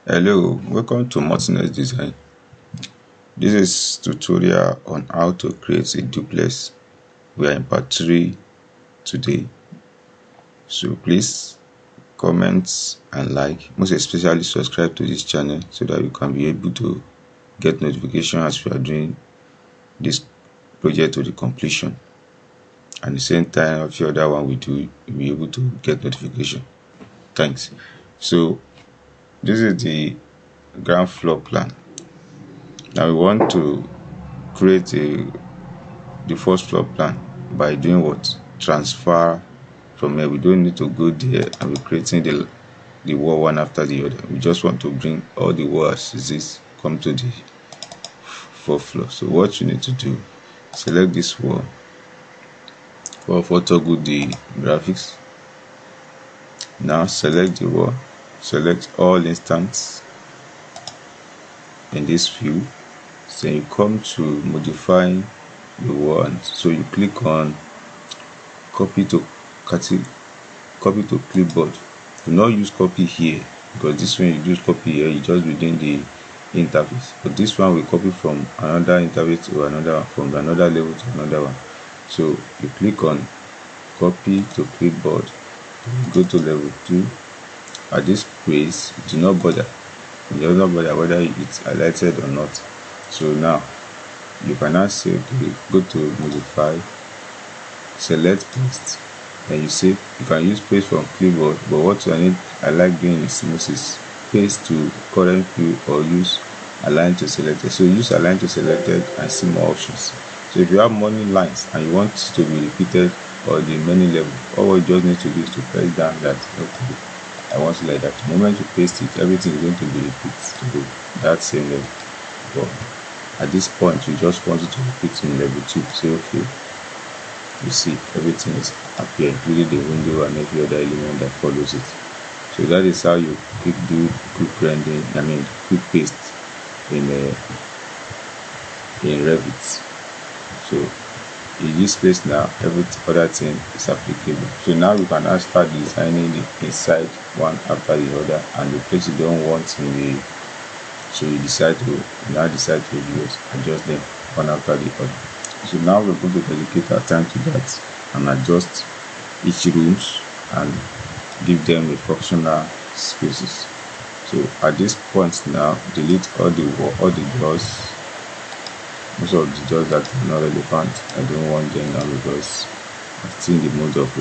Hello, welcome to Martinez Design. This is tutorial on how to create a duplex. We are in part 3 today. So please comment and like, most especially subscribe to this channel so that you can be able to get notification as we are doing this project to the completion. And the same time of the other one we do, you'll be able to get notification. Thanks. So this is the ground floor plan. Now we want to create the first floor plan by doing what? Transfer from here. We don't need to go there and be creating the wall one after the other. We just want to bring all the walls as this come to the fourth floor. So what you need to do, select this wall for toggle the graphics. Now select the wall, select all instance in this view. So you come to modify the wall, and so you click on copy to clipboard. Do not use copy here, because this one you use copy here, you just within the interface. But this one we copy from another interface to another one, from another level to another one. So you click on copy to clipboard, go to level 2. At this place, do not bother. You do not bother whether it's highlighted or not. So now you can now say, okay, go to modify, select paste, and you say you can use paste from clipboard, but what I like doing is Moses paste to current view or use align to selected. So use align to selected and see more options. So if you have many lines and you want it to be repeated or the many level, all you just need to do is to press down that, okay, I want it like that. The moment you paste it, everything is going to be repeated to that same level. But at this point, you just want it to repeat in level 2. Say, okay, you see everything is appear, including the window and every other element that follows it. So that is how you quick rendering, quick paste in Revit. So in this place now, every other thing is applicable. So now we can now start designing the inside one after the other, and the place you don't want in the, so you decide to adjust them one after the other. So now we're going to dedicate our time to that and adjust each rooms and give them a functional spaces. So at this point now, delete all the doors. Most of the doors that are not relevant, I don't want them now because I'm still in the mode of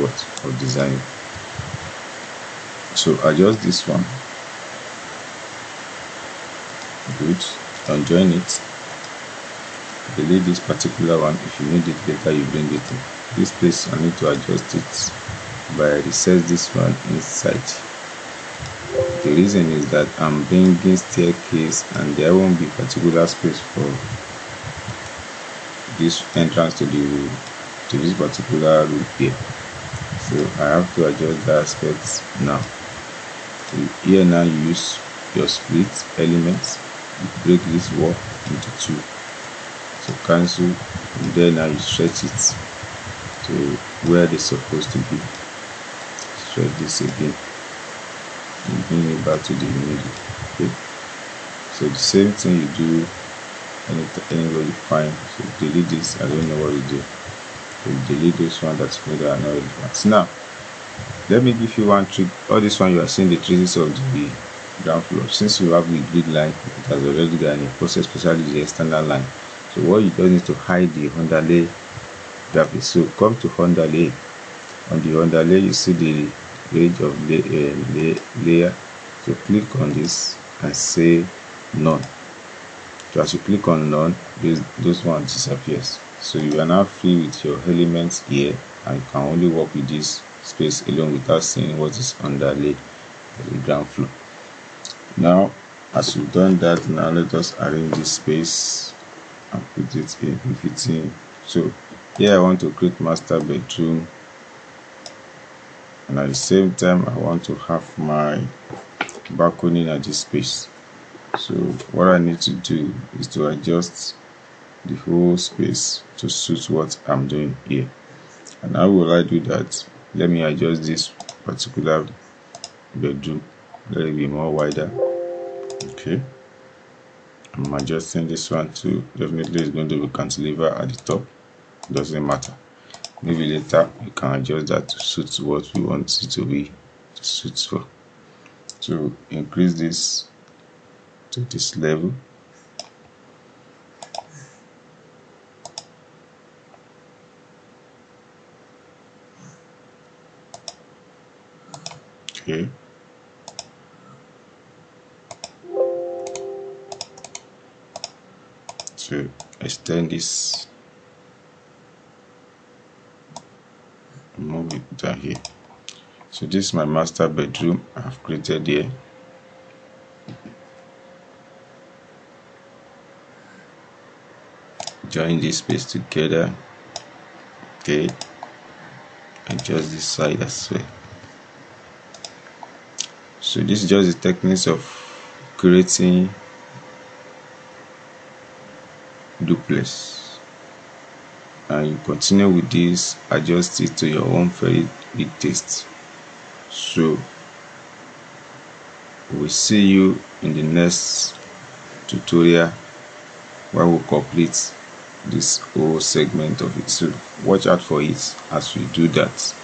design. So adjust this one. Good. Unjoin it. Delete this particular one. If you need it later, you bring it in. This place I need to adjust it by reset this one inside. The reason is that I'm bringing staircase and there won't be particular space for this entrance to this particular room here. So I have to adjust the aspects now. So here now you use your split elements. You break this wall into 2. So cancel, and then now you stretch it to where they're supposed to be. Stretch this again and bring it back to the middle. Okay. So the same thing you do anywhere you find. So delete this. I don't know what you do. So delete this one that's maybe are not relevant. Now let me give you one trick. All this one you are seeing the traces of the ground floor. Since you have the grid line, it has already done a process, especially the external line. So what you do is to hide the underlay graphics. So come to underlay. On the underlay, you see the range of layer. So click on this and say none. So as you click on none, those ones disappears. So you are now free with your elements here, and you can only work with this space alone without seeing what is underlay the ground floor. Now, as you've done that, now let us arrange this space and put it in fitting. So here I want to create master bedroom, and at the same time I want to have my balcony at this space. So what I need to do is to adjust the whole space to suit what I'm doing here. And how will I do that? Let me adjust this particular bedroom, let it be more wider. Okay, I'm adjusting this one too. Definitely it's going to be cantilever at the top, doesn't matter. Maybe later we can adjust that to suit what we want it to be to suit for. To increase this to this level, okay, to extend this, move it down here. So this is my master bedroom I've created here. Join this space together. Okay, adjust this side as well. So this is just the techniques of creating duplex, and you continue with this, adjust it to your own very big taste. So we'll see you in the next tutorial where we'll complete this whole segment of it. So watch out for it as we do that.